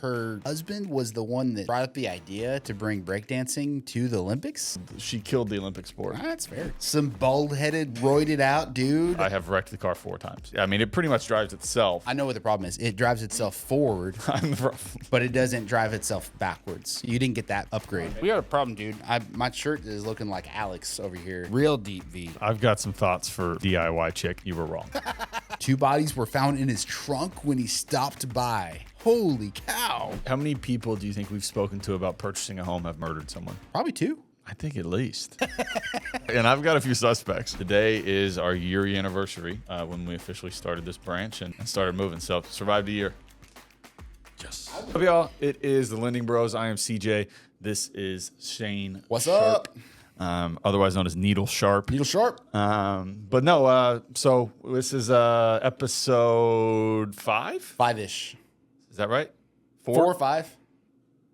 her husband was the one that brought up the idea to bring breakdancing to the Olympics. She killed the Olympic sport. That's fair. Some bald-headed, roided-out dude. I have wrecked the car 4 times. I mean, it pretty much drives itself. I know what the problem is. It drives itself forward, but it doesn't drive itself backwards. You didn't get that upgrade. We got a problem, dude. My shirt is looking like Alex over here. Real deep V. I've got some thoughts for DIY chick. You were wrong. 2 bodies were found in his trunk when he stopped by. Holy cow. How many people do you think we've spoken to about purchasing a home have murdered someone? Probably 2. I think at least. And I've got a few suspects. Today is our year anniversary when we officially started this branch and started moving. So survived a year. Yes. What's up, y'all? It is the Lending Bros. I am CJ. This is Shane. What's Sharp, up? otherwise known as Needle Sharp. Needle Sharp. But no, so this is episode 5? 5-ish. Is that right? 4 or 5?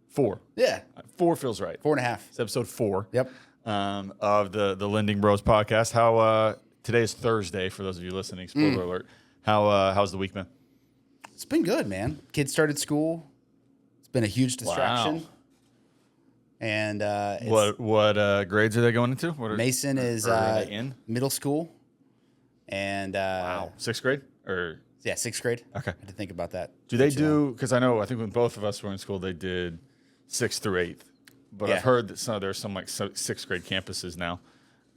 4. Yeah. 4 feels right. 4.5. It's episode 4. Yep. Of the Lending Bros podcast. How today is Thursday for those of you listening. Spoiler alert. How's the week been? It's been good, man. Kids started school. It's been a huge distraction. Wow. And What grades are they going into? Mason is are they in middle school. And wow, 6th grade or yeah, 6th grade. Okay. I had to think about that. do they do? Because I think when both of us were in school, they did 6th through 8th. But Yeah. I've heard that there's some like 6th grade campuses now.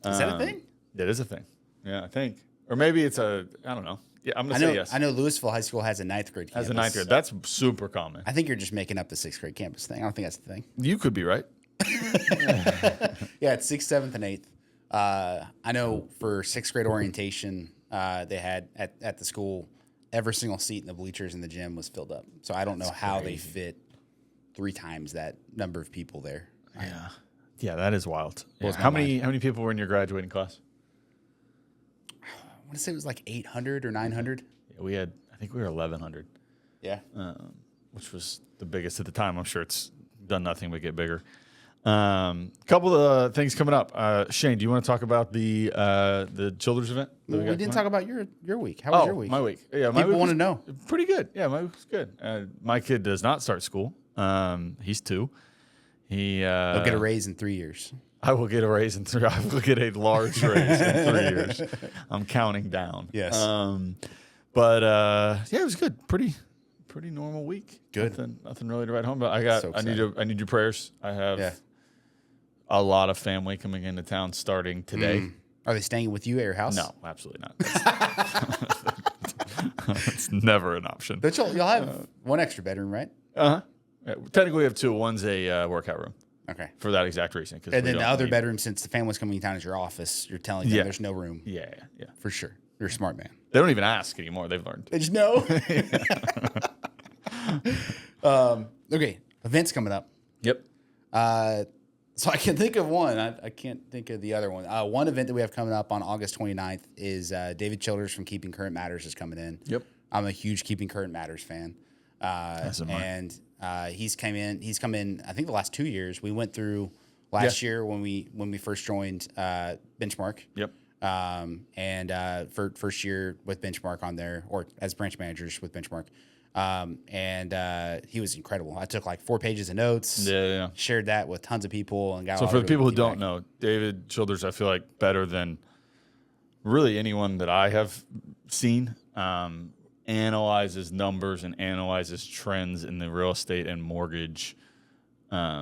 Is that a thing? That is a thing. Yeah, I think. Or maybe it's I don't know. Yeah, I'm gonna say yes. I know Louisville High School has a 9th grade campus. As a 9th grade, that's super common. I think you're just making up the 6th grade campus thing. I don't think that's the thing. You could be right. Yeah, it's 6th, 7th, and 8th. I know for 6th grade orientation, they had at the school, every single seat in the bleachers in the gym was filled up. So I don't know how they fit 3 times that number of people there. Yeah, that is wild. Blows my How many people were in your graduating class? I want to say it was like 800 or 900. Yeah, I think we were 1,100. Yeah. Which was the biggest at the time. I'm sure it's done nothing but get bigger. Couple of things coming up. Shane, do you want to talk about the children's event? We didn't talk about your week. How was your week? My week. Yeah, my People week want to know. Pretty good. Yeah, my week was good. My kid does not start school. He's 2. They'll get a raise in 3 years. I will get a raise in 3. I will get a large raise in 3 years. I'm counting down. Yes. But yeah, it was good. Pretty normal week. Good. Nothing really to write home about. So I need your prayers. I have a lot of family coming into town starting today. Are they staying with you at your house? No, absolutely not. It's never an option. But you'll have one extra bedroom, right? Yeah, technically, we have 2. One's a workout room. Okay. For that exact reason. And then the other bedroom, since the family's coming in town, is your office. You're telling them there's no room. Yeah. For sure. You're a smart man. They don't even ask anymore. They've learned. They just know. Okay. Events coming up. Yep. So I can think of one. I can't think of the other one. One event that we have coming up on August 29th is David Childers from Keeping Current Matters is coming in. Yep. I'm a huge Keeping Current Matters fan. And he's come in, I think the last 2 years. We went through last year when we first joined Benchmark. Yep. And for first year with Benchmark on there, or as branch managers with Benchmark. And he was incredible. I took like 4 pages of notes. Yeah. Shared that with tons of people and got. So for the people who don't know, David Childers, I feel like better than really anyone that I have seen. Analyzes numbers and analyzes trends in the real estate and mortgage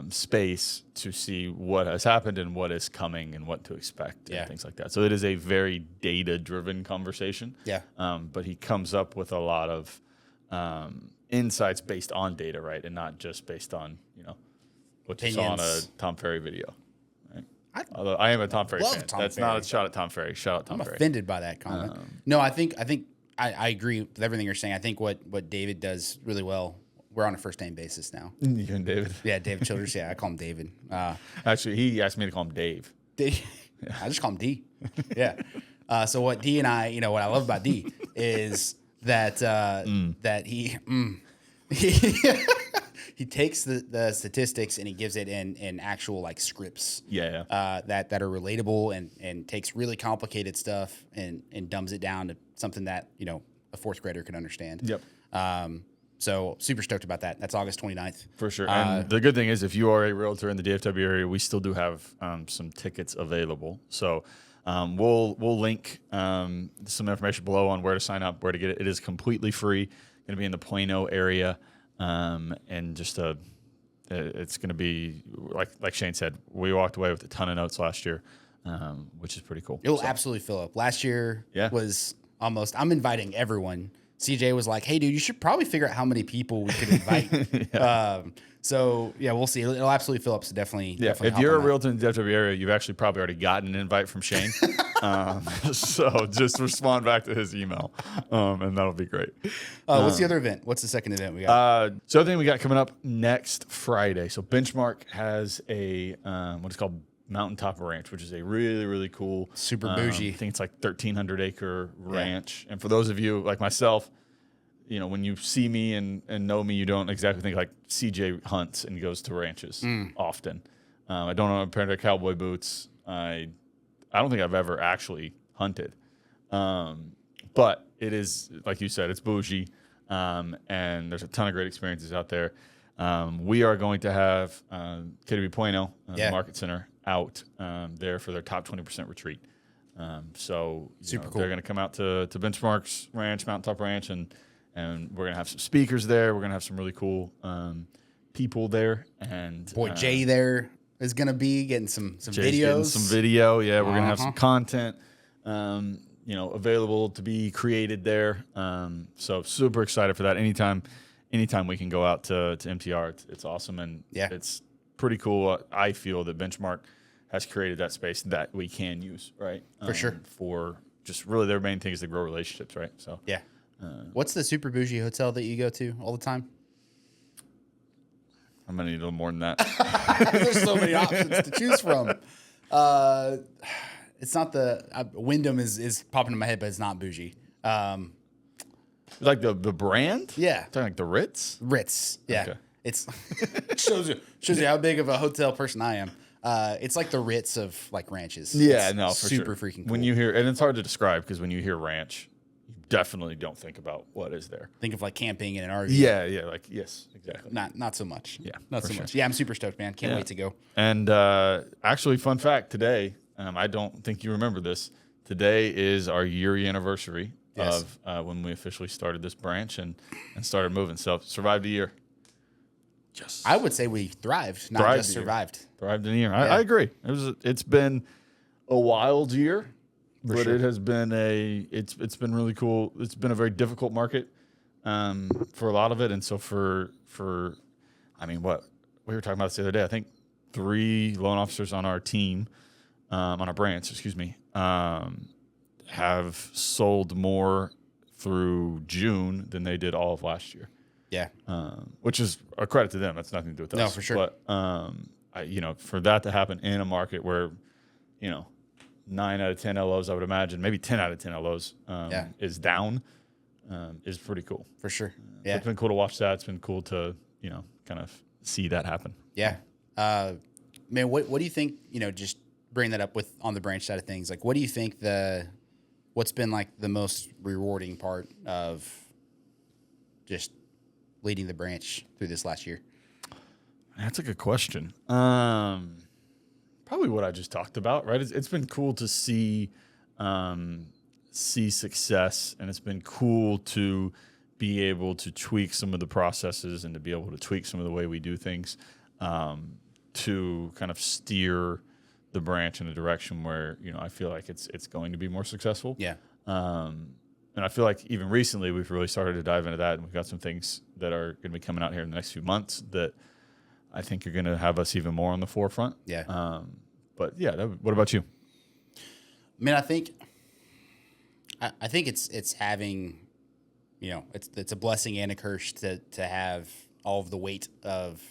space to see what has happened and what is coming and what to expect and things like that. So it is a very data-driven conversation. Yeah. But he comes up with a lot of insights based on data, right, and not just based on what you saw on a Tom Ferry video. Right? Although I am a Tom Ferry fan. That's Ferry. Not a shot at Tom Ferry. Shout out Tom Ferry. I'm offended by that comment. No, I think I agree with everything you're saying. I think what David does really well. We're on a first name basis now. You and David? Yeah, David Childers. Yeah, I call him David. Actually, he asked me to call him Dave. D. I just call him D. Yeah. So what D and I, what I love about D is that that he he takes the statistics and he gives it in actual like scripts. Yeah. That are relatable and takes really complicated stuff and dumbs it down to something that a 4th grader can understand. Yep. So super stoked about that. That's August 29th. For sure. And the good thing is, if you are a realtor in the DFW area, we still do have some tickets available. So we'll link some information below on where to sign up, where to get it. It is completely free. Going to be in the Plano area, and just it's going to be like Shane said. We walked away with a ton of notes last year, which is pretty cool. It will absolutely fill up. Last year was almost. I'm inviting everyone. CJ was like, "Hey, dude, you should probably figure out how many people we could invite." So we'll see. It'll absolutely fill up. So definitely. If you're a realtor in the DFW area, you've actually probably already gotten an invite from Shane. So just respond back to his email, and that'll be great. What's the other event? What's the second event we got? So the other thing we got coming up next Friday. So Benchmark has a what is called Mountaintop Ranch, which is a really, really cool, super bougie. I think it's like 1,300 acre ranch. And for those of you like myself, when you see me and know me, you don't exactly think like CJ hunts and goes to ranches often. I don't own a pair of cowboy boots. I don't think I've ever actually hunted. But it is, like you said, it's bougie. And there's a ton of great experiences out there. We are going to have KW Plano, the Market Center, out there for their top 20% retreat. So super cool. They're going to come out to Benchmark's Ranch, Mountaintop Ranch, and we're going to have some speakers there. We're going to have some really cool people there. And Jay there is going to be getting some videos. Some video. Yeah, we're going to have some content, available to be created there. So super excited for that. Anytime we can go out to MTR, it's awesome. And it's pretty cool. I feel that Benchmark has created that space that we can use, right? For sure. For just really their main thing is to grow relationships, right? So what's the super bougie hotel that you go to all the time? I'm gonna need a little more than that. There's so many options to choose from. It's not the Wyndham is popping in my head, but it's not bougie. Like the brand? Yeah. Talking like the Ritz? Ritz. Yeah. Okay. It's shows you how big of a hotel person I am. It's like the Ritz of like ranches. Yeah, it's no, for super sure. freaking cool. When you hear, and it's hard to describe because when you hear ranch, you definitely don't think about what is there. Think of like camping in an RV. Yeah, yes, exactly. Not so much. Yeah, not so much. Yeah, I'm super stoked, man. Can't wait to go. And actually, fun fact today, I don't think you remember this. Today is our year anniversary of when we officially started this branch and started moving. So survived a year. Yes. I would say we thrived, not just survived. Thrived in a year. I agree. It's been a wild year, but it has been it's been really cool. It's been a very difficult market for a lot of it, and so for I mean, what we were talking about this the other day. I think 3 loan officers on our team, on our branch, have sold more through June than they did all of last year. Yeah. Which is a credit to them. That's nothing to do with us. No, for sure. But, for that to happen in a market where, 9 out of 10 LOs, I would imagine, maybe 10 out of 10 LOs is down, is pretty cool. For sure. Yeah. It's been cool to watch that. It's been cool to, kind of see that happen. Yeah. Man, what do you think, just bring that up on the branch side of things, like what do you think what's been like the most rewarding part of just leading the branch through this last year? That's a good question. Probably what I just talked about, right? It's been cool to see success, and it's been cool to be able to tweak some of the processes and to be able to tweak some of the way we do things to kind of steer the branch in a direction where, I feel like it's going to be more successful. Yeah. And I feel like even recently we've really started to dive into that, and we've got some things that are going to be coming out here in the next few months that I think are going to have us even more on the forefront. Yeah. But yeah, what about you? I mean, I think it's having, it's a blessing and a curse to have all of the weight of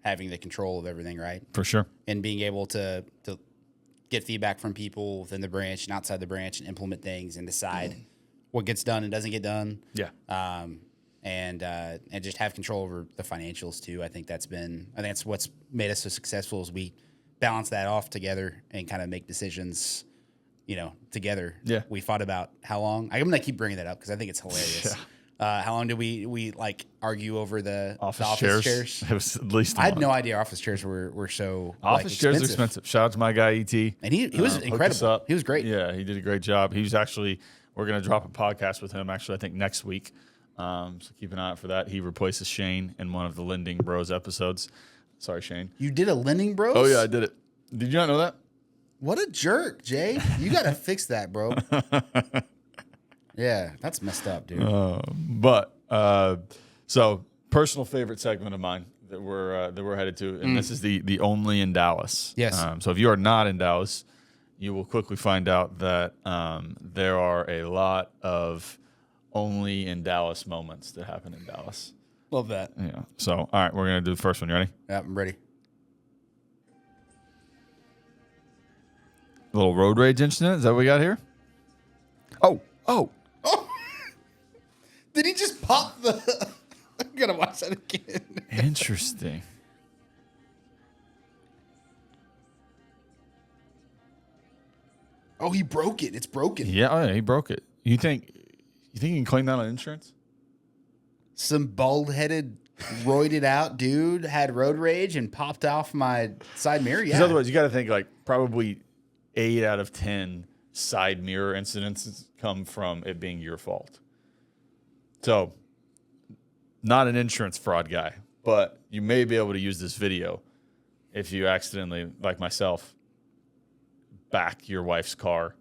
having the control of everything, right? For sure. And being able to get feedback from people within the branch and outside the branch and implement things and decide what gets done and doesn't get done. Yeah. And just have control over the financials too. I think that's what's made us so successful is we balance that off together and kind of make decisions, together. Yeah. We fought about how long. I'm going to keep bringing that up because I think it's hilarious. How long did we like argue over the Office chairs. It was at least. I had no idea office chairs were so office chairs are expensive. Shout out to my guy ET, and he was incredible. He was great. Yeah, he did a great job. He was actually. We're gonna drop a podcast with him. Actually, I think next week. So keep an eye out for that. He replaces Shane in one of the Lending Bros episodes. Sorry, Shane. You did a Lending Bros? Oh yeah, I did it. Did you not know that? What a jerk, Jay. You got to fix that, bro. Yeah, that's messed up, dude. So personal favorite segment of mine that we're headed to, and this is the only in Dallas. Yes. So if you are not in Dallas, you will quickly find out that there are a lot of only in Dallas moments that happen in Dallas. Love that. Yeah. So all right, we're gonna do the first one. You ready? Yeah, I'm ready. A little road rage incident. Is that what we got here? Oh. Did he just pop the... I'm going to watch that again. Interesting. Oh, he broke it. It's broken. Yeah, he broke it. You think you can claim that on insurance? Some bald-headed, roided-out dude had road rage and popped off my side mirror? Yeah. Because otherwise, you got to think like probably 8 out of 10 side mirror incidents come from it being your fault. So, not an insurance fraud guy, but you may be able to use this video if you accidentally, like myself, back your wife's car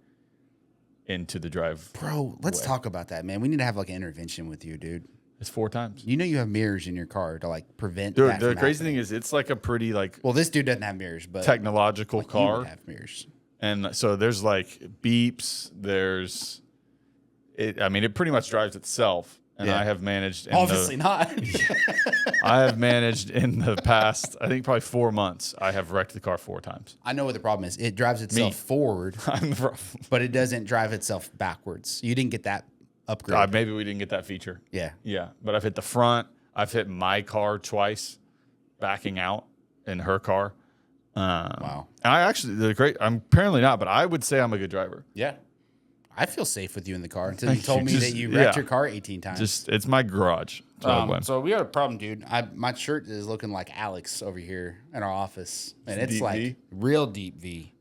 into the drive. Bro, let's talk about that, man. We need to have like an intervention with you, dude. It's 4 times. You know you have mirrors in your car to like prevent Dude, that the from crazy happening. thing is it's like a pretty like Well, this dude doesn't have mirrors, but technological like, car. You would have mirrors. And so there's like beeps, it pretty much drives itself. And Yeah. I have managed Obviously not. I have managed in the past, I think probably 4 months, I have wrecked the car 4 times. I know what the problem is. It drives itself forward, I'm the problem. but it doesn't drive itself backwards. You didn't get that upgrade. Maybe we didn't get that feature. Yeah. Yeah. But I've hit the front. I've hit my car twice, backing out in her car. Wow. And I'm apparently not, but I would say I'm a good driver. Yeah. I feel safe with you in the car until you told me that you wrecked your car 18 times. It's my garage. So we got a problem, dude. My shirt is looking like Alex over here in our office, and it's deep like V? real deep V.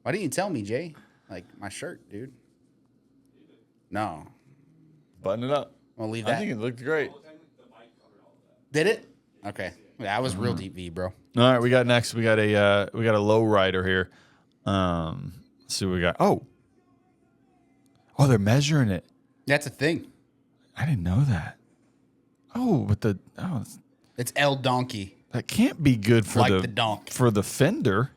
Why didn't you tell me, Jay? Like my shirt, dude. No, Button it up. I'll leave I that. think it looked great. Did it? Okay. Yeah, I was real deep V, bro. All right, we got next. We got a low rider here. Let's see what we got. Oh, they're measuring it. That's a thing. I didn't know that. Oh, but It's El Donkey. that can't be good for Like the donk. for the fender.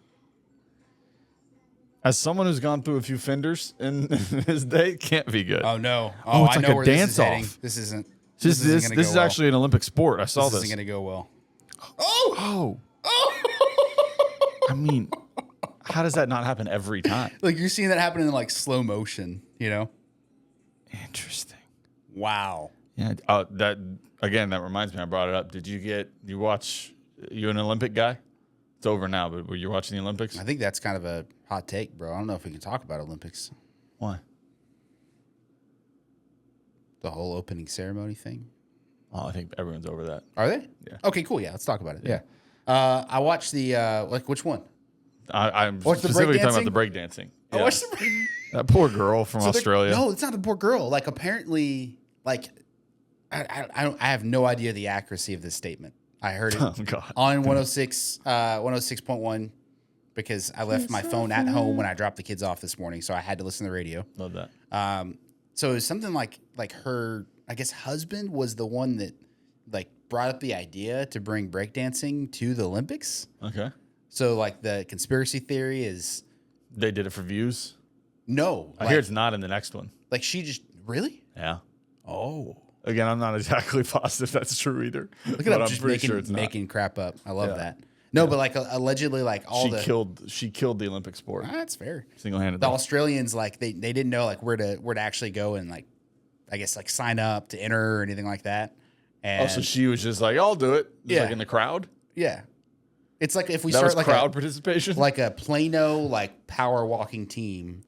As someone who's gone through a few fenders in his day, it can't be good. Oh no. Oh, it's I like know a where dance this is heading. off. This isn't. This is well. actually an Olympic sport. I saw This this. isn't gonna go well. Oh. I mean, how does that not happen every time? Like you're seeing that happen in like slow motion, you know? Interesting. Wow. Yeah. That reminds me. I brought it up. Did you watch? You an Olympic guy? It's over now, but were you watching the Olympics? I think that's kind of a hot take, bro. I don't know if we can talk about Olympics. Why? The whole opening ceremony thing. Oh, I think everyone's over that. Are they? Yeah. Okay, cool. Yeah, let's talk about it. Yeah. I watched the which one? I'm Watch the specifically talking breakdancing? about the breakdancing. I Yeah. watched the That poor girl from Australia. No, it's not a poor girl. Like apparently, like I have no idea the accuracy of this statement. I heard it Oh God. on 106.1 because I left my phone at home when I dropped the kids off this morning, so I had to listen to the radio. Love that. So it was something like her, I guess, husband was the one that like brought up the idea to bring breakdancing to the Olympics. Okay. So like the conspiracy theory is They did it for views. no. I hear it's not in the next one. Like she just really? Yeah. Oh. Again, I'm not exactly positive that's true either. Look but at him I'm just pretty sure it's making crap up. I love Yeah. that. No, but like allegedly, like all she killed the Olympic sport that's fair. single-handedly. The Australians like they didn't know like where to actually go and like I guess like sign up to enter or anything like that. And So she was just like, "I'll do it." Just Yeah. like in the crowd. yeah, it's like if we That start was like crowd participation. like a Plano like power walking team,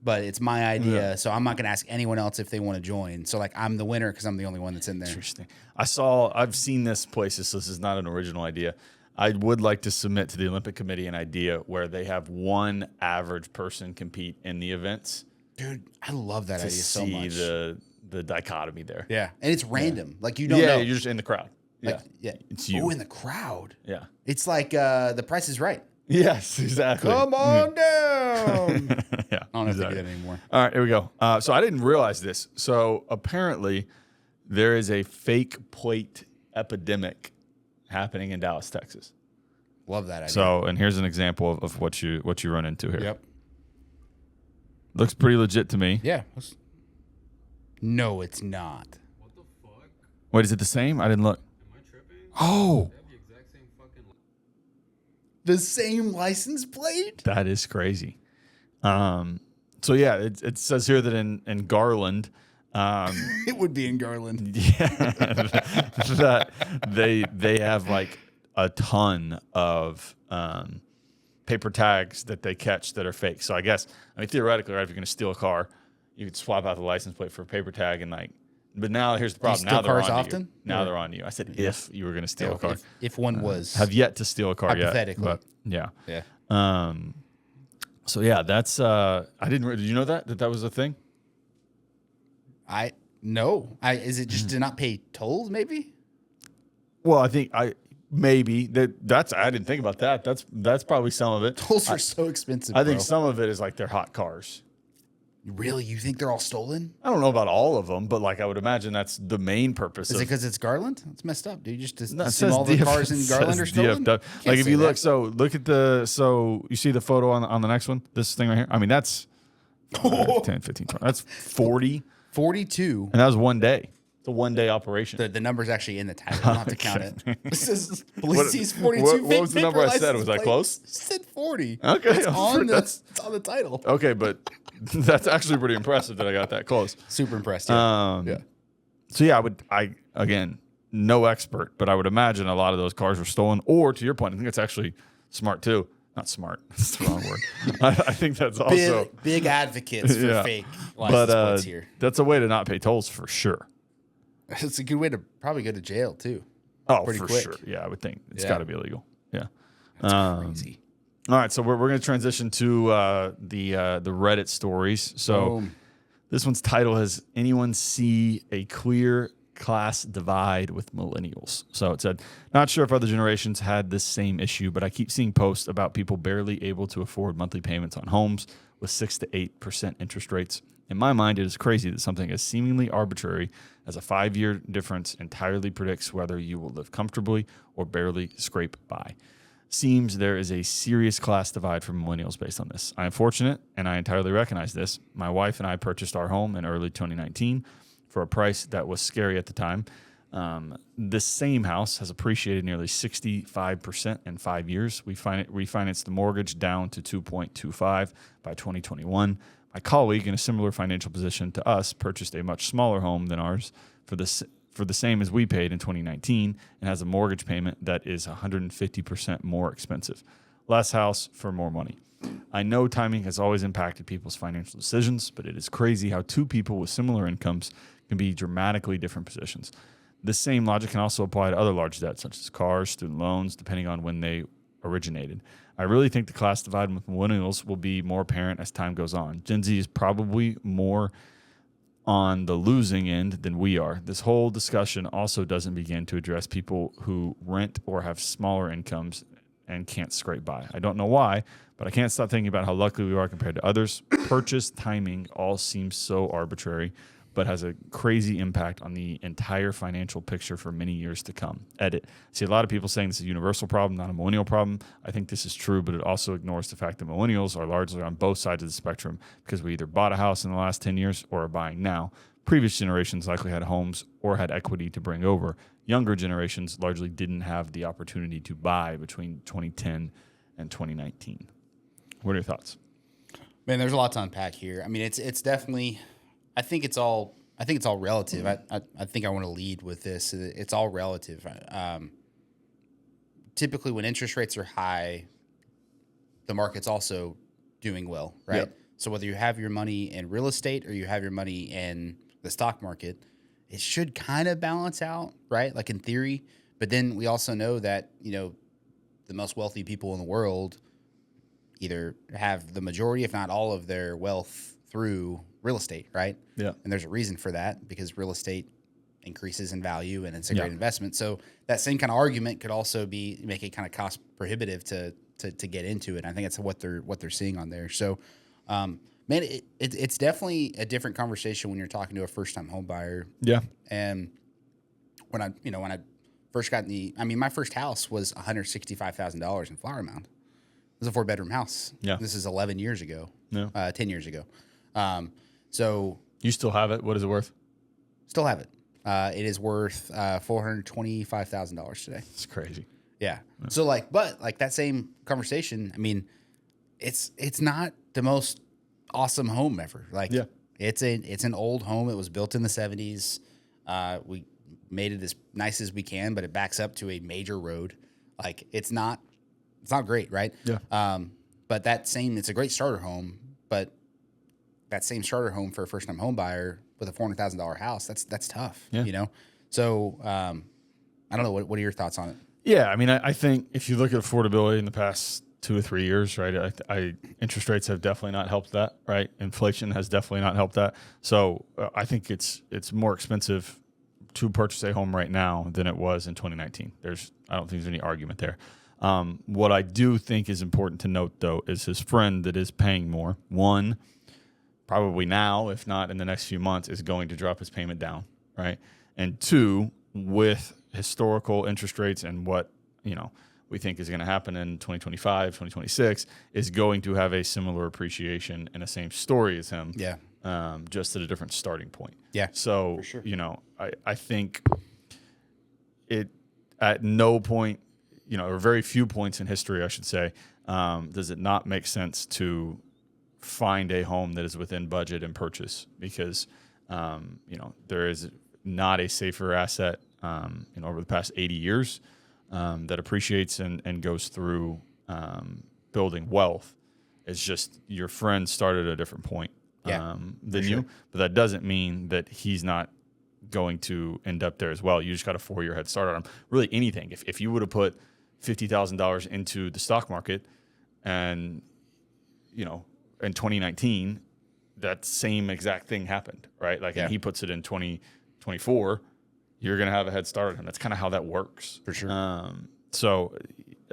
but it's my idea, so I'm not going to ask anyone else if they want to join. So like I'm the winner because I'm the only one that's in there. Interesting. I've seen this places, so this is not an original idea. I would like to submit to the Olympic Committee an idea where they have one average person compete in the events. Dude, I love that idea so much. The dichotomy there. Yeah, and it's random. Like you don't know. You're just in the crowd. Like, yeah, it's you. Oh, in the crowd. Yeah, it's like The Price is Right. Yes, exactly. Come on down. Yeah, I don't know if they do that anymore. All right, here we go. So I didn't realize this. So apparently, there is a fake plate epidemic happening in Dallas, Texas. Love that idea. So, and here's an example of what you run into here. Yep. Looks pretty legit to me. Yeah. No, it's not. What the fuck? Wait, is it the same? I didn't look. Am I tripping? Oh. They have the exact same fucking. The same license plate? That is crazy. So yeah, it says here that in Garland, It would be in Garland. yeah, that they have like a ton of paper tags that they catch that are fake. So I mean theoretically, right, if you're going to steal a car, you could swap out the license plate for a paper tag and like. But now here's the problem. Now they're on often? you. Now they're on you. I said if you were going to steal a car. If one was. Have yet to steal a car yet. Hypothetically. But yeah. Yeah. So yeah, that's I didn't. Did you know that was a thing? Is it just to not pay tolls? Maybe. Well, I think maybe that's I didn't think about that. That's probably some of it. Tolls are so expensive. I think some of it is like they're hot cars. Really, you think they're all stolen? I don't know about all of them, but like I would imagine that's the main purpose. Is it because it's Garland? It's messed up, dude. You just No, it assume says all the cars in Garland are stolen. DFW. Like if you look, look at you see the photo on the next one. This thing right here. I mean, that's 10, 15, 20. That's 40. 42. And that was one day. It's a one-day operation. The number's actually in the title. You don't have to count it. This is police sees 42. What was the number I said? Was I close? You said 40. Okay, it's on the title. Okay, but that's actually pretty impressive that I got that close. Super impressed. Yeah. So yeah, again, no expert, but I would imagine a lot of those cars were stolen. Or to your point, I think it's actually smart too. Not smart. That's the wrong word. I think that's also big advocates for fake license plates here. That's a way to not pay tolls for sure. It's a good way to probably go to jail too. Oh, pretty for quick. sure. Yeah, I would think it's got to be illegal. Yeah, that's crazy. All right, so we're going to transition to the Reddit stories. So this one's title is "Anyone See a Clear Class Divide with Millennials?" So it said, "Not sure if other generations had this same issue, but I keep seeing posts about people barely able to afford monthly payments on homes with 6 to 8% interest rates. In my mind, it is crazy that something as seemingly arbitrary as a 5-year difference entirely predicts whether you will live comfortably or barely scrape by. Seems there is a serious class divide for millennials based on this. I am fortunate, and I entirely recognize this. My wife and I purchased our home in early 2019 for a price that was scary at the time. This same house has appreciated nearly 65% in 5 years. We refinanced the mortgage down to 2.25 by 2021. My colleague in a similar financial position to us purchased a much smaller home than ours for the same as we paid in 2019 and has a mortgage payment that is 150% more expensive. Less house for more money. I know timing has always impacted people's financial decisions, but it is crazy how two people with similar incomes can be dramatically different positions. This same logic can also apply to other large debts, such as cars, student loans, depending on when they originated. I really think the class divide with millennials will be more apparent as time goes on. Gen Z is probably more on the losing end than we are. This whole discussion also doesn't begin to address people who rent or have smaller incomes and can't scrape by. I don't know why, but I can't stop thinking about how lucky we are compared to others. Purchase timing all seems so arbitrary, but has a crazy impact on the entire financial picture for many years to come. Edit. I see a lot of people saying this is a universal problem, not a millennial problem. I think this is true, but it also ignores the fact that millennials are largely on both sides of the spectrum because we either bought a house in the last 10 years or are buying now. Previous generations likely had homes or had equity to bring over. Younger generations largely didn't have the opportunity to buy between 2010 and 2019. What are your thoughts? Man, there's a lot to unpack here. I mean, it's definitely... I think it's all relative. I think I want to lead with this. It's all relative. Typically, when interest rates are high, the market's also doing well, right? Yep. So whether you have your money in real estate or you have your money in the stock market, it should kind of balance out, right? Like in theory. But then we also know that, the most wealthy people in the world either have the majority, if not all of their wealth through real estate, right? Yeah. And there's a reason for that because real estate increases in value and it's a Yeah. great investment. So that same kind of argument could also make it kind of cost prohibitive to get into it. I think that's what they're seeing on there. So, man, it's definitely a different conversation when you're talking to a first time home buyer. Yeah. And when I first got my first house was $165,000 in Flower Mound. It was a 4-bedroom house. Yeah. This is 11 years ago. Yeah. 10 years ago. So You still have it? What is it worth? still have it. It is worth $425,000 today. It's crazy. Yeah. So but that same conversation, it's not the most awesome home ever. Yeah. It's an old home. It was built in the 70s. We made it as nice as we can, but it backs up to a major road. It's not great, right? Yeah. But it's a great starter home, but that same starter home for a first time home buyer with a $400,000 house, that's tough. Yeah. So I don't know. What are your thoughts on it? Yeah, I think if you look at affordability in the past 2 or 3 years, right, interest rates have definitely not helped that, right? Inflation has definitely not helped that. So I think it's more expensive to purchase a home right now than it was in 2019. I don't think there's any argument there. What I do think is important to note, though, is his friend that is paying more. One, probably now, if not in the next few months, is going to drop his payment down, right? And two, with historical interest rates and what we think is going to happen in 2025, 2026, is going to have a similar appreciation and the same story as him. Yeah. Just at a different starting point. Yeah. So, for sure. I think it at no point, or very few points in history, I should say, does it not make sense to find a home that is within budget and purchase because, there is not a safer asset, over the past 80 years that appreciates and goes through building wealth. It's just your friend started at a different point than you, but that doesn't mean that he's not going to end up there as well. You just got a 4-year head start on him. Really anything. If you would have put $50,000 into the stock market and, in 2019, that same exact thing happened, right? And he puts it in 2024, you're going to have a head start on him. That's kind of how that works. For sure. So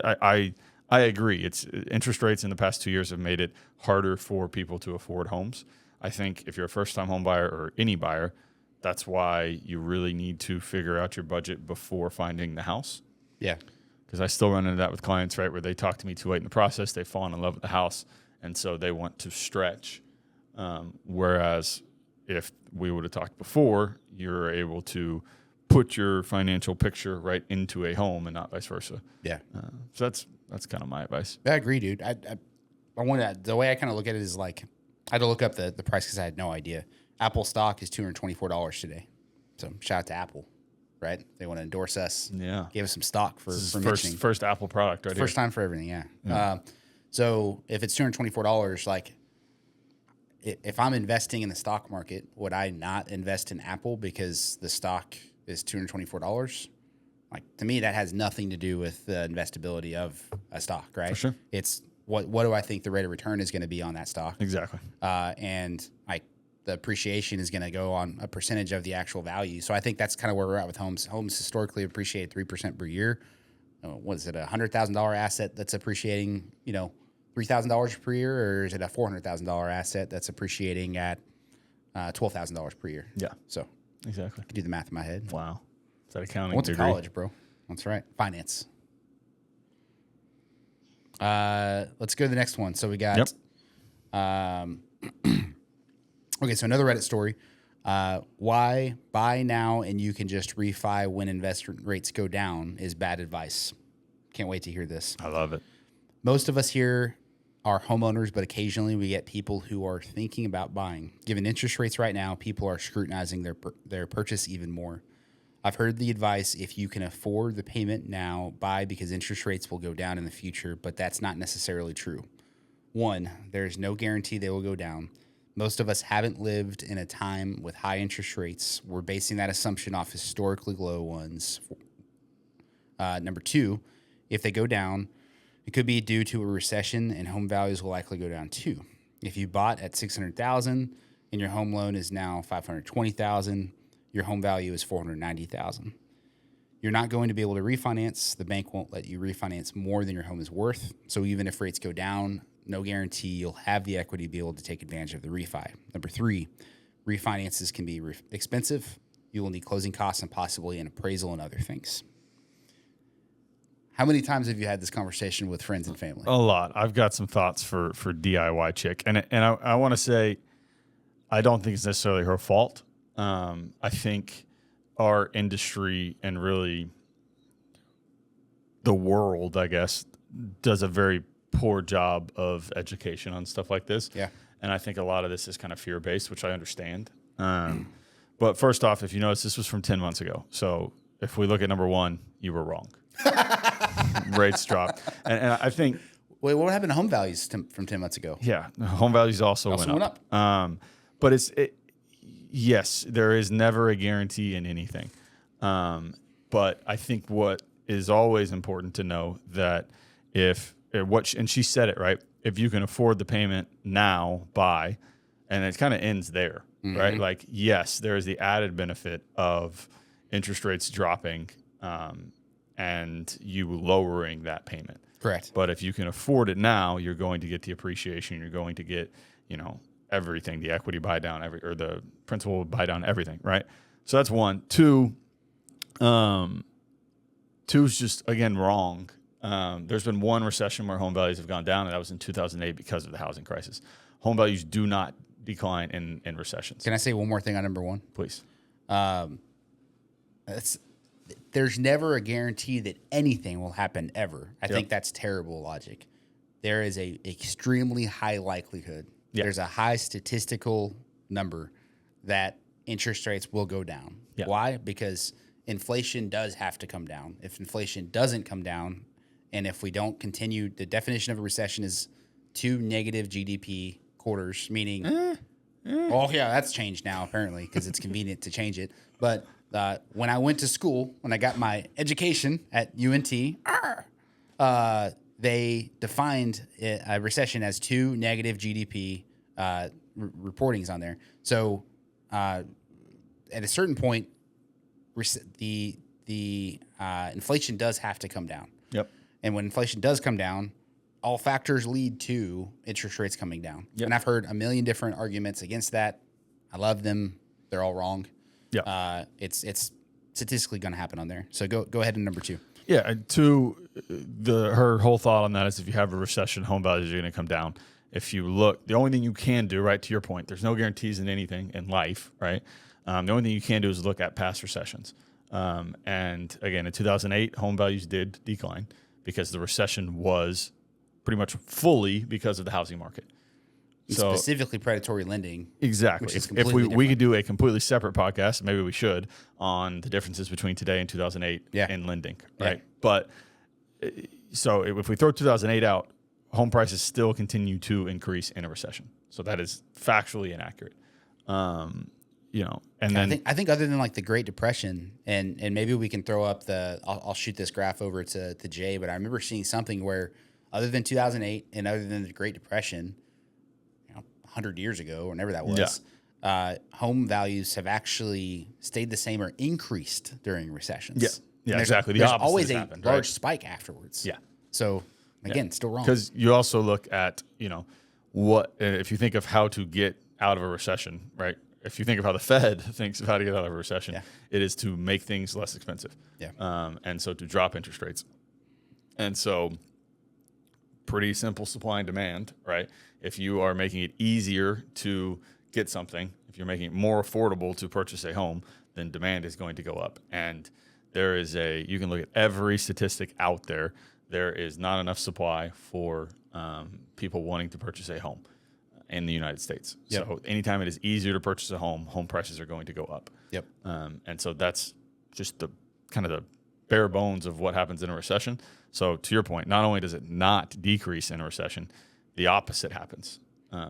I agree. It's interest rates in the past 2 years have made it harder for people to afford homes. I think if you're a first-time home buyer or any buyer, that's why you really need to figure out your budget before finding the house. Yeah. Because I still run into that with clients, right, where they talk to me too late in the process, they've fallen in love with the house, and so they want to stretch. Whereas if we would have talked before, you're able to put your financial picture right into a home and not vice versa. Yeah. So that's kind of my advice. I agree, dude. I wanted the way I kind of look at it is I had to look up the price because I had no idea. Apple stock is $224 today. So shout out to Apple, right? They want to endorse us. Yeah. Gave us some stock for first Apple product, right? First time for everything, yeah. So if it's $224, if I'm investing in the stock market, would I not invest in Apple because the stock is $224? To me, that has nothing to do with the investability of a stock, right? For sure. It's what do I think the rate of return is going to be on that stock? Exactly. And the appreciation is going to go on a percentage of the actual value. So I think that's kind of where we're at with homes. Homes historically appreciate 3% per year. What is it, a $100,000 asset that's appreciating, $3,000 per year, or is it a $400,000 asset that's appreciating at $12,000 per year? Yeah. So exactly. I can do the math in my head. Wow. Is that accounting? I went to degree? college, bro. That's right. Finance. Let's go to the next one. So we got, okay, so another Reddit story. Why buy now and you can just refi when investment rates go down is bad advice. Can't wait to hear this. I love it. Most of us here are homeowners, but occasionally we get people who are thinking about buying. Given interest rates right now, people are scrutinizing their purchase even more. I've heard the advice, if you can afford the payment now, buy because interest rates will go down in the future, but that's not necessarily true. One, there's no guarantee they will go down. Most of us haven't lived in a time with high interest rates. We're basing that assumption off historically low ones. Number two, if they go down, it could be due to a recession, and home values will likely go down too. If you bought at $600,000 and your home loan is now $520,000, your home value is $490,000. You're not going to be able to refinance. The bank won't let you refinance more than your home is worth. So even if rates go down, no guarantee you'll have the equity to be able to take advantage of the refi. Number three, refinances can be expensive. You will need closing costs and possibly an appraisal and other things. How many times have you had this conversation with friends and family? A lot. I've got some thoughts for DIY chick, and I want to say I don't think it's necessarily her fault. I think our industry and really the world, I guess, does a very poor job of education on stuff like this. Yeah. And I think a lot of this is kind of fear-based, which I understand. But first off, if you notice, this was from 10 months ago. So if we look at number one, you were wrong. Rates dropped. And I think... Wait, what happened to home values from 10 months ago? Yeah, home values also went up. But yes, there is never a guarantee in anything. But I think what is always important to know that and she said it, right? If you can afford the payment now, buy, and it kind of ends there, right? Like, yes, there is the added benefit of interest rates dropping and you lowering that payment. Correct. But if you can afford it now, you're going to get the appreciation. You're going to get, everything, the equity buy down, or the principal buy down, everything, right? So that's one. Two is just, again, wrong. There's been one recession where home values have gone down, and that was in 2008 because of the housing crisis. Home values do not decline in recessions. Can I say one more thing on number one? Please. There's never a guarantee that anything will happen ever. I think that's terrible logic. There is a extremely high likelihood. Yep. There's a high statistical number that interest rates will go down. Yep. Why? Because inflation does have to come down. If inflation doesn't come down, and if we don't continue, the definition of a recession is 2 negative GDP quarters, meaning, oh yeah, that's changed now apparently because it's convenient to change it. But when I went to school, when I got my education at UNT, they defined a recession as 2 negative GDP reportings on there. So at a certain point, the inflation does have to come down. Yep. And when inflation does come down, all factors lead to interest rates coming down. Yep. And I've heard a million different arguments against that. I love them. They're all wrong. Yeah. It's statistically going to happen on there. So go ahead and number two. Yeah. And two, her whole thought on that is if you have a recession, home values are going to come down. If you look, the only thing you can do, right, to your point, there's no guarantees in anything in life, right? The only thing you can do is look at past recessions. And again, in 2008, home values did decline because the recession was pretty much fully because of the housing market. So, specifically predatory lending. Exactly. If we could do a completely separate podcast, maybe we should, on the differences between today and 2008 in lending, right? Yeah. But so if we throw 2008 out, home prices still continue to increase in a recession. So that is factually inaccurate. And then I think other than like the Great Depression, and maybe we can throw up I'll shoot this graph over to Jay, but I remember seeing something where other than 2008 and other than the Great Depression, 100 years ago, or whenever that was, home values have actually stayed the same or increased during recessions. Yeah, exactly. There's always a large spike afterwards. Yeah. So again, still wrong. Because you also look at, what if you think of how to get out of a recession, right? If you think of how the Fed thinks of how to get out of a recession, it is to make things less expensive. Yeah. And so to drop interest rates. And so pretty simple supply and demand, right? If you are making it easier to get something, if you're making it more affordable to purchase a home, then demand is going to go up. And there is you can look at every statistic out there. There is not enough supply for people wanting to purchase a home in the United States. Yep. So anytime it is easier to purchase a home, home prices are going to go up. Yep. And so that's just the kind of the bare bones of what happens in a recession. So to your point, not only does it not decrease in a recession, the opposite happens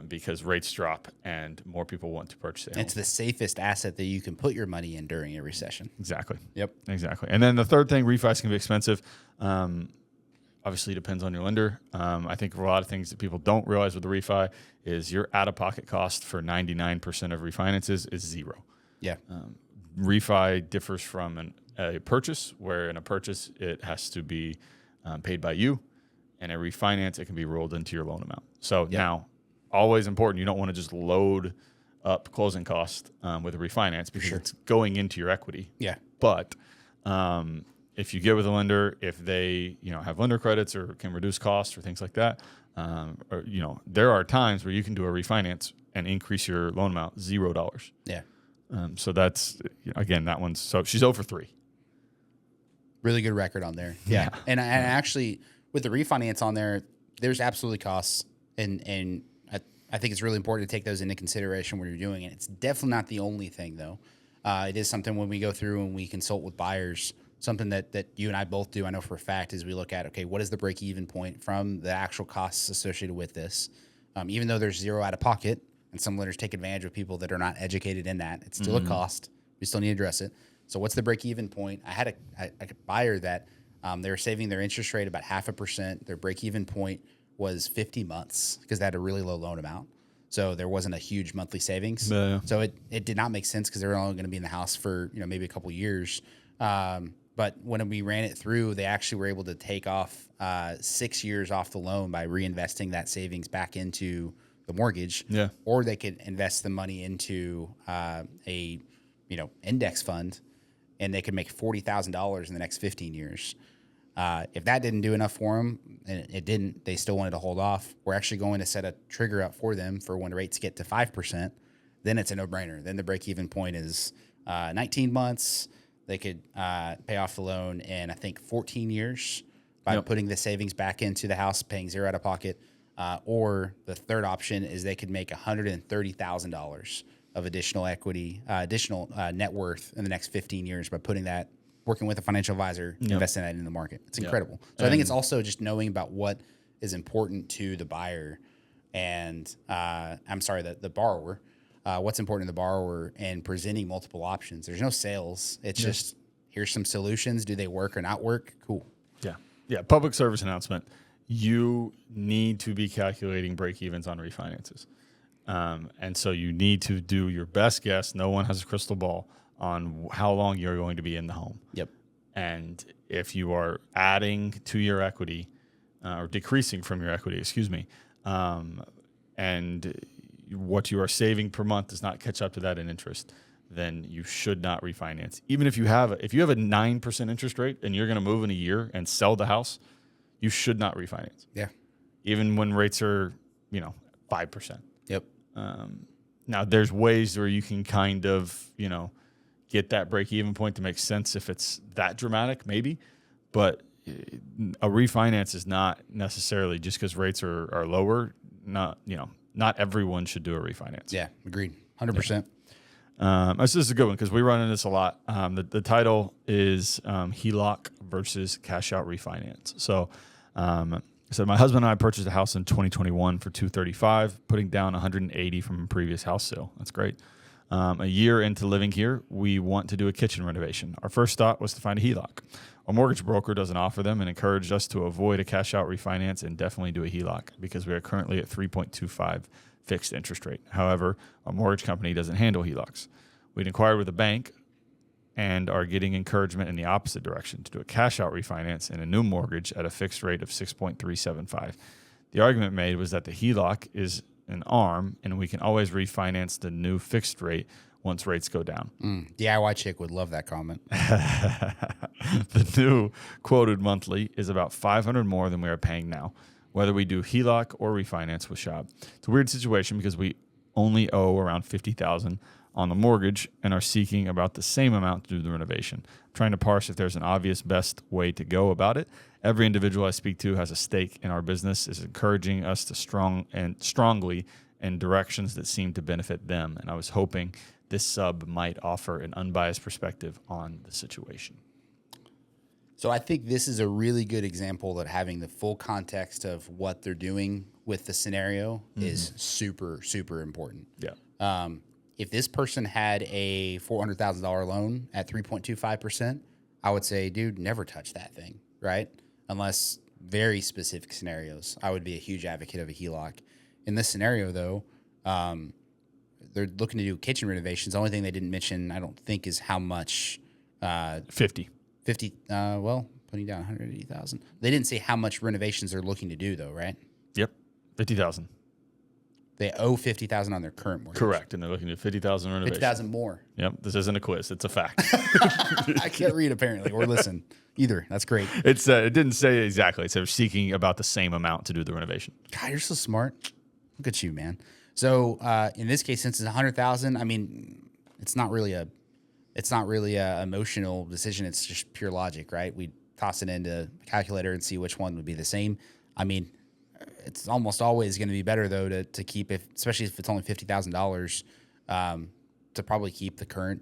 because rates drop and more people want to purchase a home. It's the safest asset that you can put your money in during a recession. Exactly. Yep. Exactly. And then the third thing, refis can be expensive. Obviously, it depends on your lender. I think a lot of things that people don't realize with the refi is your out-of-pocket cost for 99% of refinances is zero. Yeah. Refi differs from a purchase, where in a purchase it has to be paid by you, and a refinance it can be rolled into your loan amount. So now, always important, you don't want to just load up closing cost with a refinance because it's going into your equity. Yeah. But if you get with a lender, if they have lender credits or can reduce costs or things like that, or there are times where you can do a refinance and increase your loan amount $0. Yeah. So that's again, that one's she's 0 for 3. Really good record on there. Yeah. And actually with the refinance on there, there's absolutely costs, and I think it's really important to take those into consideration when you're doing it. It's definitely not the only thing though. It is something when we go through and we consult with buyers, something that you and I both do, I know for a fact, is we look at, okay, what is the break-even point from the actual costs associated with this? Even though there's zero out of pocket, and some lenders take advantage of people that are not educated in that, it's still a cost. We still need to address it. So what's the break-even point? I had a buyer that they were saving their interest rate about 0.5%. Their break-even point was 50 months because they had a really low loan amount. So there wasn't a huge monthly savings. Yeah. So it did not make sense because they were only going to be in the house for maybe a couple years. But when we ran it through, they actually were able to take off 6 years off the loan by reinvesting that savings back into the mortgage. Yeah. Or they could invest the money into a index fund, and they could make $40,000 in the next 15 years. If that didn't do enough for them, and it didn't, they still wanted to hold off. We're actually going to set a trigger up for them for when rates get to 5%. Then it's a no-brainer. Then the break-even point is 19 months. They could pay off the loan in, I think, 14 years by putting the savings back into the house, paying zero out of pocket. Or the third option is they could make $130,000 of additional equity, additional net worth in the next 15 years by putting that, working with a financial advisor, investing that in the market. It's incredible. So I think it's also just knowing about what is important to the buyer and, the borrower. What's important to the borrower, and presenting multiple options. There's no sales. It's just, here's some solutions. Do they work or not work? Cool. Yeah. Yeah. Public service announcement. You need to be calculating break-evens on refinances. And so you need to do your best guess. No one has a crystal ball on how long you're going to be in the home. Yep. And if you are adding to your equity or decreasing from your equity, and what you are saving per month does not catch up to that in interest, then you should not refinance. Even if you have a 9% interest rate and you're going to move in a year and sell the house, you should not refinance. Yeah. Even when rates are, 5%. Yep. Now there's ways where you can kind of, get that break-even point to make sense if it's that dramatic, maybe. But a refinance is not necessarily just because rates are lower. Not everyone should do a refinance. Yeah, agreed. 100%. This is a good one because we run into this a lot. The title is HELOC versus cash out refinance. So my husband and I purchased a house in 2021 for $235,000, putting down $180,000 from a previous house sale. That's great. A year into living here, we want to do a kitchen renovation. Our first thought was to find a HELOC. Our mortgage broker doesn't offer them and encouraged us to avoid a cash out refinance and definitely do a HELOC because we are currently at 3.25 fixed interest rate. However, our mortgage company doesn't handle HELOCs. We'd inquired with a bank and are getting encouragement in the opposite direction to do a cash out refinance and a new mortgage at a fixed rate of 6.375. The argument made was that the HELOC is an ARM and we can always refinance the new fixed rate once rates go down. DIY chick would love that comment. The new quoted monthly is about $500 more than we are paying now, whether we do HELOC or refinance with Schwab. It's a weird situation because we only owe around $50,000 on the mortgage and are seeking about the same amount to do the renovation. I'm trying to parse if there's an obvious best way to go about it. Every individual I speak to has a stake in our business, is encouraging us to strongly in directions that seem to benefit them. And I was hoping this sub might offer an unbiased perspective on the situation. So I think this is a really good example that having the full context of what they're doing with the scenario is super, super important. Yeah. If this person had a $400,000 loan at 3.25%, I would say, dude, never touch that thing, right? Unless very specific scenarios. I would be a huge advocate of a HELOC. In this scenario, though, they're looking to do kitchen renovations. The only thing they didn't mention, I don't think, is how much. 50. 50. Well, putting down 180,000. They didn't say how much renovations they're looking to do, though, right? Yep. 50,000. They owe 50,000 on their current mortgage. Correct. And they're looking at 50,000 renovations. 50,000 more. Yep. This isn't a quiz. It's a fact. I can't read apparently or listen either. That's great. It didn't say exactly. It said seeking about the same amount to do the renovation. God, you're so smart. Look at you, man. So in this case, since it's 100,000, I mean, it's not really a emotional decision. It's just pure logic, right? We toss it into a calculator and see which one would be the same. I mean, it's almost always going to be better though to keep, especially if it's only $50,000, to probably keep the current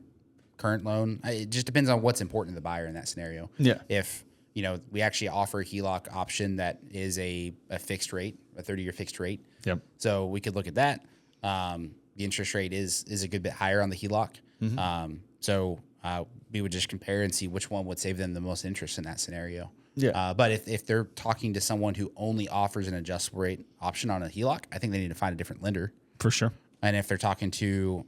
loan. It just depends on what's important to the buyer in that scenario. Yeah. If we actually offer a HELOC option that is a fixed rate, a 30-year fixed rate. Yep. So we could look at that. The interest rate is a good bit higher on the HELOC. So we would just compare and see which one would save them the most interest in that scenario. Yeah. But if they're talking to someone who only offers an adjustable rate option on a HELOC, I think they need to find a different lender. For sure. And if they're talking to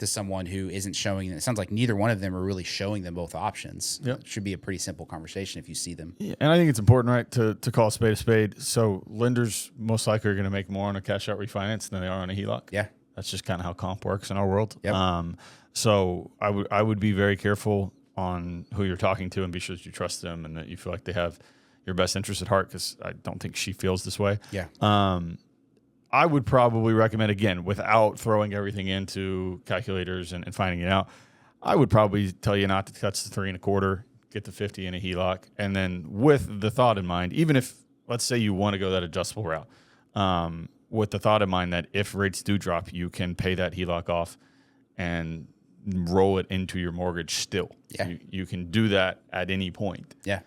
someone who isn't showing, it sounds like neither one of them are really showing them both options. Yep. It should be a pretty simple conversation if you see them. Yeah, and I think it's important, right, to call a spade a spade. So lenders most likely are going to make more on a cash out refinance than they are on a HELOC. Yeah. That's just kind of how comp works in our world. Yep. So I would be very careful on who you're talking to and be sure that you trust them and that you feel like they have your best interest at heart, because I don't think she feels this way. Yeah. I would probably recommend, again, without throwing everything into calculators and finding it out, I would probably tell you not to touch the 3.25, get the 50 in a HELOC, and then with the thought in mind, even if, let's say you want to go that adjustable route, with the thought in mind that if rates do drop, you can pay that HELOC off and roll it into your mortgage still. Yeah. You can do that at any point. Yeah.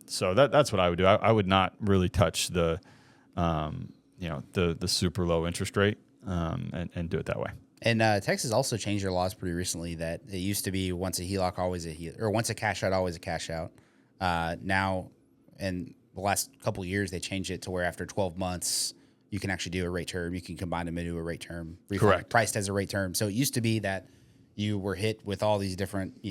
So that's what I would do. I would not really touch the super low interest rate and do it that way. And Texas also changed their laws pretty recently that it used to be once a HELOC, always a HELOC, or once a cash out, always a cash out. Now, in the last couple of years, they changed it to where after 12 months, you can actually do a rate term. You can combine them into a rate term. Correct. Priced as a rate term. So it used to be that you were hit with all these different,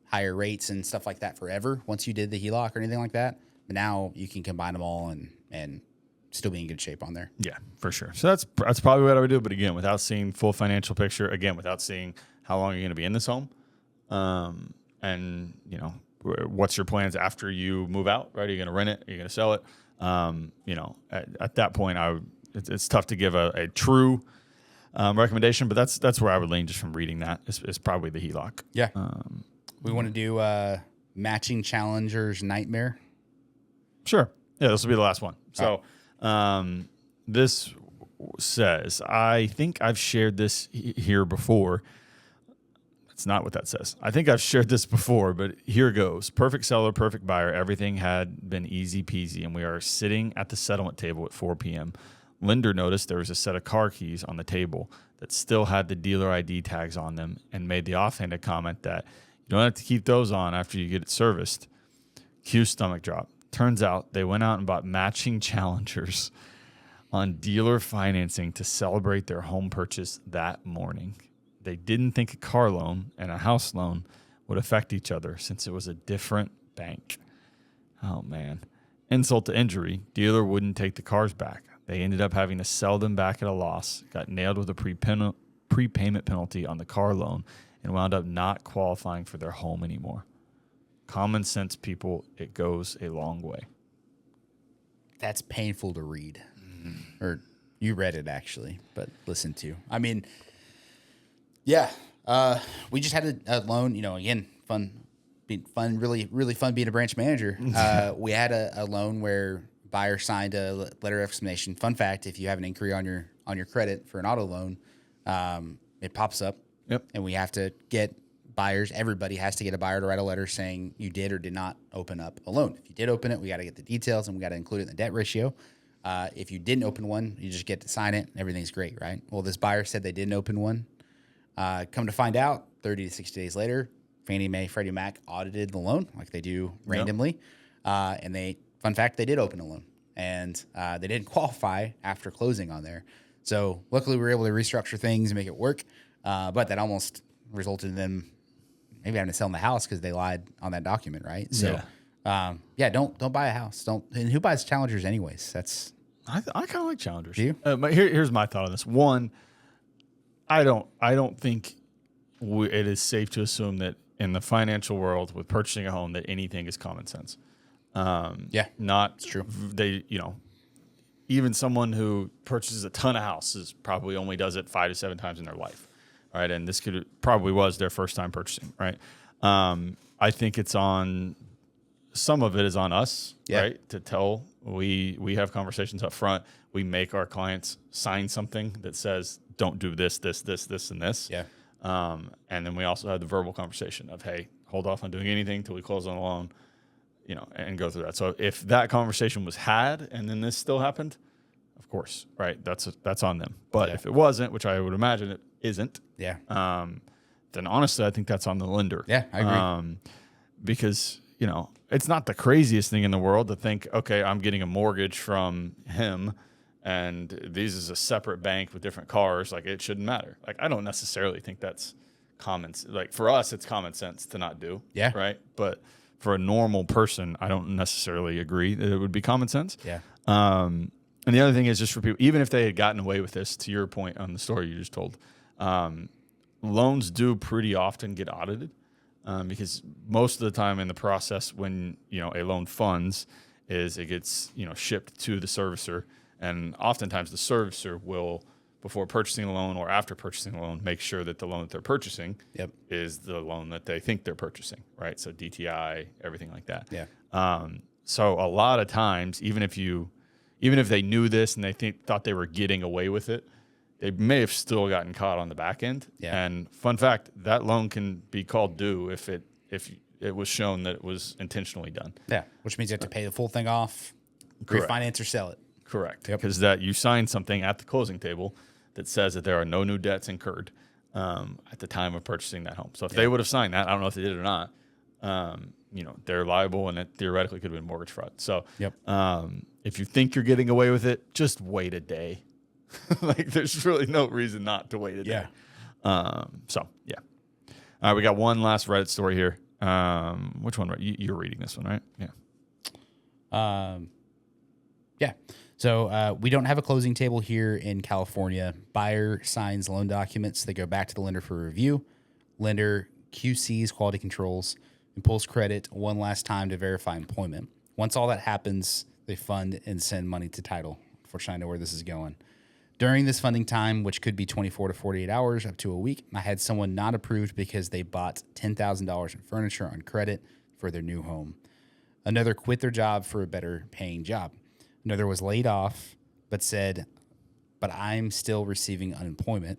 higher rates and stuff like that forever once you did the HELOC or anything like that. But now you can combine them all and still be in good shape on there. Yeah, for sure. So that's probably what I would do. But again, without seeing full financial picture, again, without seeing how long you're going to be in this home, and what's your plans after you move out, right? Are you going to rent it? Are you going to sell it? At that point, it's tough to give a true recommendation, but that's where I would lean just from reading that. Is probably the HELOC. Yeah. We want to do matching challengers nightmare. Sure. Yeah, this will be the last one. So this says, I think I've shared this here before. It's not what that says. I think I've shared this before, but here goes. Perfect seller, perfect buyer. Everything had been easy peasy, and we are sitting at the settlement table at 4 p.m. Lender noticed there was a set of car keys on the table that still had the dealer ID tags on them and made the offhanded comment that you don't have to keep those on after you get it serviced. Cue stomach drop. Turns out they went out and bought matching challengers on dealer financing to celebrate their home purchase that morning. They didn't think a car loan and a house loan would affect each other since it was a different bank. Oh, man. Insult to injury, dealer wouldn't take the cars back. They ended up having to sell them back at a loss, got nailed with a prepayment penalty on the car loan, and wound up not qualifying for their home anymore. Common sense, people, it goes a long way. That's painful to read. Or you read it, actually, but listen to. I mean, yeah, we just had a loan, again, fun, really, really fun being a branch manager. We had a loan where buyer signed a letter of explanation. Fun fact, if you have an inquiry on your credit for an auto loan, it pops up. Yep. And we have to get buyers, everybody has to get a buyer to write a letter saying you did or did not open up a loan. If you did open it, we got to get the details and we got to include it in the debt ratio. If you didn't open one, you just get to sign it. Everything's great, right? Well, this buyer said they didn't open one. Come to find out, 30 to 60 days later, Fannie Mae, Freddie Mac audited the loan like they do randomly. And fun fact, they did open a loan. And they didn't qualify after closing on there. So luckily we were able to restructure things and make it work. But that almost resulted in them maybe having to sell the house because they lied on that document, right? So don't buy a house. And who buys Challengers anyways? I kind of like Challengers. Do you? But here's my thought on this. One, I don't think it is safe to assume that in the financial world with purchasing a home that anything is common sense. Not it's true. Even someone who purchases a ton of houses probably only does it 5 to 7 times in their life. All right. And this probably was their first time purchasing. Right. I think some of it is on us, right? To tell, we have conversations up front. We make our clients sign something that says, don't do this, this, and this. Yeah. And then we also have the verbal conversation of, hey, hold off on doing anything till we close on the loan, and go through that. So if that conversation was had and then this still happened, of course, right? That's on them. But if it wasn't, which I would imagine it isn't, then honestly, I think that's on the lender. Yeah, I agree. Because, it's not the craziest thing in the world to think, okay, I'm getting a mortgage from him and this is a separate bank with different cars. Like, it shouldn't matter. Like, I don't necessarily think that's common. Like, for us, it's common sense to not do. Yeah. Right. But for a normal person, I don't necessarily agree that it would be common sense. Yeah. And the other thing is, just for people, even if they had gotten away with this, to your point on the story you just told, loans do pretty often get audited. Because most of the time in the process when, a loan funds is it gets, shipped to the servicer. And oftentimes the servicer will, before purchasing a loan or after purchasing a loan, make sure that the loan that they're purchasing is the loan that they think they're purchasing, right? So DTI, everything like that. Yeah. So a lot of times, even if they knew this and they thought they were getting away with it, they may have still gotten caught on the back end. Yeah. And fun fact, that loan can be called due if it was shown that it was intentionally done. Yeah, which means you have to pay the full thing off, refinance or sell it. Correct. Because that you signed something at the closing table that says that there are no new debts incurred at the time of purchasing that home. So if they would have signed that, I don't know if they did or not, they're liable and it theoretically could have been mortgage fraud. So if you think you're getting away with it, just wait a day. Like, there's really no reason not to wait a day. All right, we got one last Reddit story here. Which one? You're reading this one, right? Yeah. So we don't have a closing table here in California. Buyer signs loan documents. They go back to the lender for review. Lender QCs quality controls and pulls credit one last time to verify employment. Once all that happens, they fund and send money to title. Unfortunately, I know where this is going. During this funding time, which could be 24 to 48 hours, up to a week, I had someone not approved because they bought $10,000 in furniture on credit for their new home. Another quit their job for a better paying job. Another was laid off, but said, but I'm still receiving unemployment.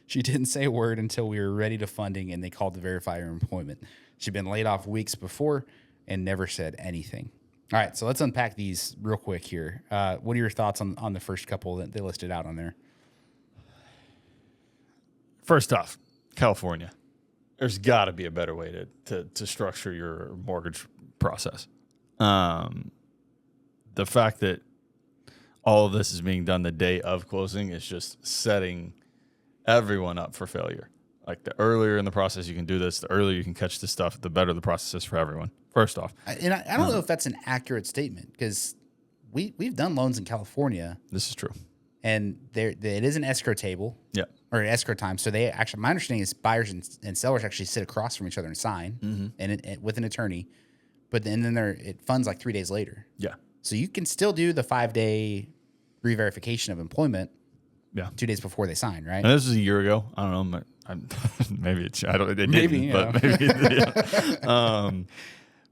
She didn't say a word until we were ready to funding and they called to verify her employment. She'd been laid off weeks before and never said anything. All right, so let's unpack these real quick here. What are your thoughts on the first couple that they listed out on there? First off, California. There's got to be a better way to structure your mortgage process. The fact that all of this is being done the day of closing is just setting everyone up for failure. Like, the earlier in the process you can do this, the earlier you can catch this stuff, the better the process is for everyone. First off. And I don't know if that's an accurate statement because we've done loans in California. This is true. And it is an escrow table. Yeah. Or an escrow time. So they actually, my understanding is buyers and sellers actually sit across from each other and sign and with an attorney. But then it funds like 3 days later. Yeah. So you can still do the 5-day re-verification of employment. Yeah. 2 days before they sign, right? And this was a year ago. I don't know. Maybe it's, I don't. They didn't, maybe, but maybe. Yeah.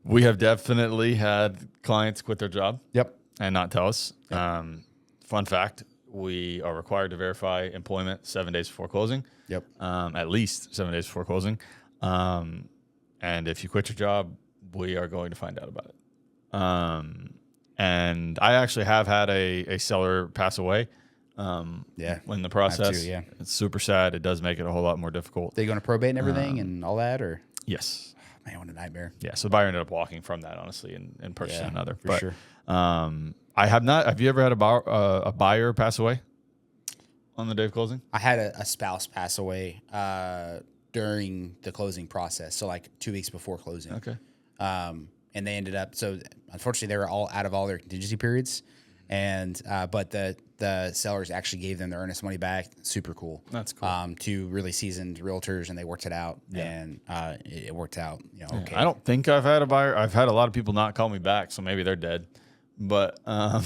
We have definitely had clients quit their job. Yep. And not tell us. Yep. Fun fact: we are required to verify employment 7 days before closing. Yep. At least 7 days before closing. And if you quit your job, we are going to find out about it. And I actually have had a seller pass away. In the process. Too, yeah. It's super sad. It does make it a whole lot more difficult. They going to probate and everything and all that, or Yes. man, what a nightmare. Yeah. So the buyer ended up walking from that, honestly, and purchasing another. For sure. I have not. Have you ever had a buyer pass away on the day of closing? I had a spouse pass away during the closing process, so like 2 weeks before closing. Okay. And they ended up, so unfortunately, they were all out of all their contingency periods, and but the sellers actually gave them their earnest money back. Super cool. That's cool. To really seasoned realtors, and they worked it out, and it worked out. Okay. I don't think I've had a buyer. I've had a lot of people not call me back, so maybe they're dead. But They're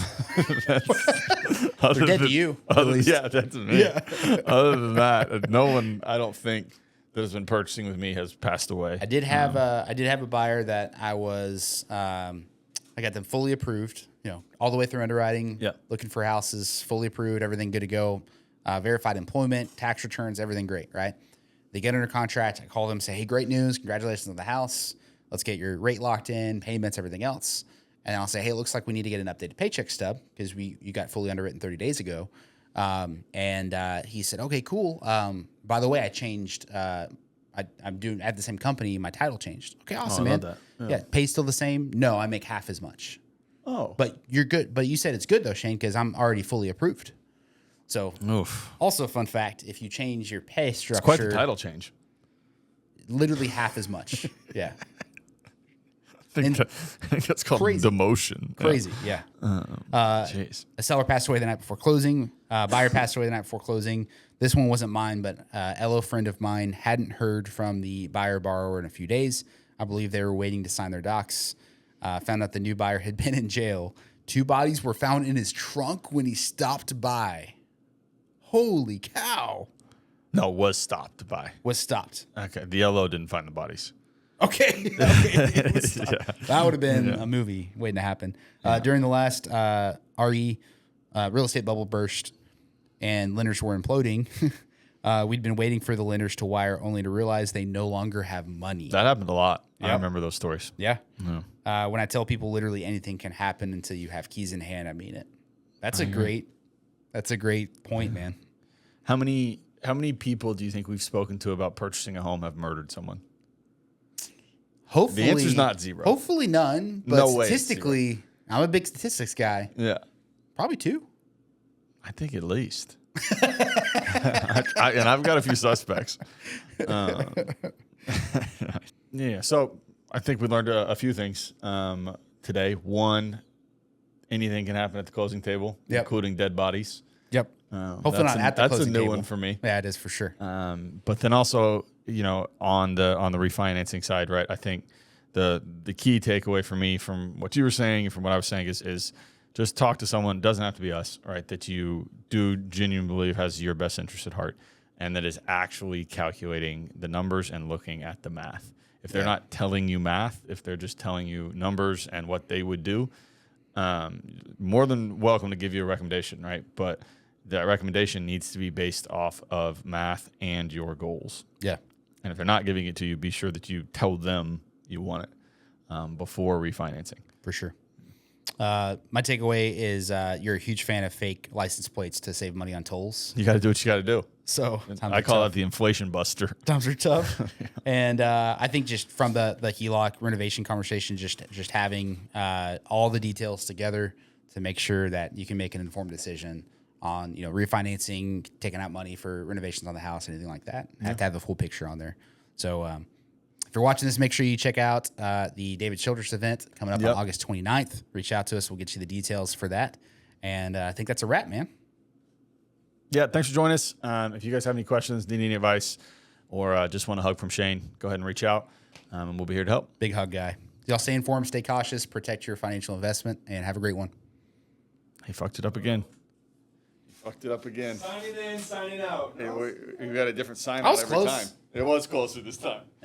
dead to you. Yeah, that's me. Yeah. Other than that, no one I don't think that has been purchasing with me has passed away. I did have a buyer that I was I got them fully approved, all the way through underwriting, looking for houses, fully approved, everything good to go, verified employment, tax returns, everything great, right? They get under contract. I call them, say, hey, great news, congratulations on the house. Let's get your rate locked in, payments, everything else. And I'll say, hey, it looks like we need to get an updated paycheck stub because you got fully underwritten 30 days ago. And he said, okay, cool. By the way, I changed. I'm doing at the same company. My title changed. Okay, awesome, man. That. Yeah, pay still the same. No, I make half as much. Oh, But you're good. But you said it's good though, Shane, because I'm already fully approved. So, also fun fact: if you change your pay structure, it's quite the title change. literally half as much. Yeah. I think that's called crazy. demotion. Crazy, yeah. Jeez. A seller passed away the night before closing. Buyer passed away the night before closing. This one wasn't mine, but LO friend of mine hadn't heard from the buyer borrower in a few days. I believe they were waiting to sign their docs. Found out the new buyer had been in jail. 2 bodies were found in his trunk when he stopped by. Holy cow. No, was stopped by. Was stopped. Okay, the LO didn't find the bodies. Okay. That would have been a movie waiting to happen. During the last RE real estate bubble burst and lenders were imploding, we'd been waiting for the lenders to wire only to realize they no longer have money. That happened a lot. I Yep. remember those stories. Yeah. When I tell people literally anything can happen until you have keys in hand, I mean it. That's a great point, man. How many people do you think we've spoken to about purchasing a home have murdered someone? Hopefully, The answer's not 0. Hopefully none. But No way it's statistically, I'm a big statistics guy. Yeah. Probably 2. I think at least. And I've got a few suspects. Yeah. So I think we learned a few things today. One, anything can happen at the closing table, including dead bodies. Yep. Hopefully not at the that's closing a new table. one for me. Yeah, it is for sure. But then also, on the refinancing side, right? I think the key takeaway for me from what you were saying and from what I was saying is just talk to someone. It doesn't have to be us, right? That you do genuinely believe has your best interest at heart, and that is actually calculating the numbers and looking at the math. If they're not telling you math, if they're just telling you numbers and what they would do, more than welcome to give you a recommendation, right? But that recommendation needs to be based off of math and your goals. Yeah. And if they're not giving it to you, be sure that you tell them you want it before refinancing. For sure. My takeaway is you're a huge fan of fake license plates to save money on tolls. You got to do what you got to do. So I call it the inflation buster. Times are tough. And I think just from the HELOC renovation conversation, just having all the details together to make sure that you can make an informed decision on refinancing, taking out money for renovations on the house, anything like that. Have to have the full picture on there. So if you're watching this, make sure you check out the David Childress event coming up on August 29th. Reach out to us. We'll get you the details for that. And I think that's a wrap, man. Yeah, thanks for joining us. If you guys have any questions, need any advice, or just want a hug from Shane, go ahead and reach out, and we'll be here to help. Big hug, guy. Y'all stay informed, stay cautious, protect your financial investment, and have a great one. He fucked it up again. Signing in, signing out. Hey, we got a different sign I was out every close. time. It was closer this time.